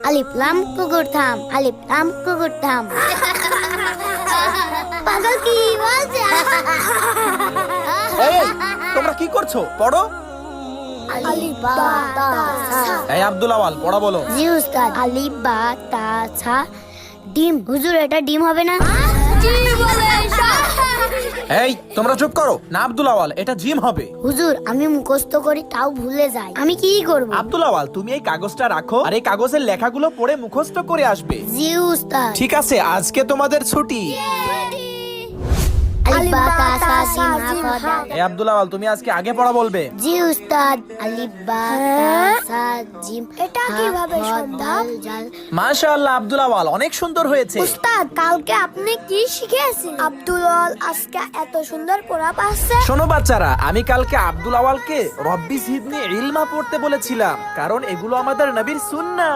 আলিফ লাম কুকুর থাম, আলিফ লাম কুকুর থাম। পাগল কি বলছে? এই তোমরা কি করছো? পড়ো। আলিফ বা তা সা। এই আব্দুল আওয়াল পড়া বলো। জি উস্তাদ। আলিফ বা তা সা ডিম। হুজুর এটা ডিম হবে না? এই তোমরা চুপ করো না। আব্দুল আওয়াল এটা জিম হবে। হুজুর আমি মুখস্থ করি তাও ভুলে যাই, আমি কি করব? আব্দুল আওয়াল তুমি এই কাগজটা রাখো আর এই কাগজের লেখাগুলো পড়ে মুখস্থ করে আসবে। জি উস্তাদ। ঠিক আছে, আজকে তোমাদের ছুটি। আলিফ বা তা সা জিম হা খ দাল। এই আব্দুল আওয়াল তুমি আজকে আগে পড়া বলবে। জি উস্তাদ। আলিফ বা তা সা জিম। এটা কিভাবে সম্ভব? মাশাআল্লাহ আব্দুল আওয়াল অনেক সুন্দর হয়েছে। উস্তাদ কালকে আপনি কি শিখিয়েছেন? আব্দুল আওয়াল আজকে এত সুন্দর পড়া পাচ্ছে। শোনো বাচ্চারা, আমি কালকে আব্দুল আওয়ালকে রব্বি জিদনি ইলমা পড়তে বলেছিলাম, কারণ এগুলো আমাদের নবীর সুন্নাহ।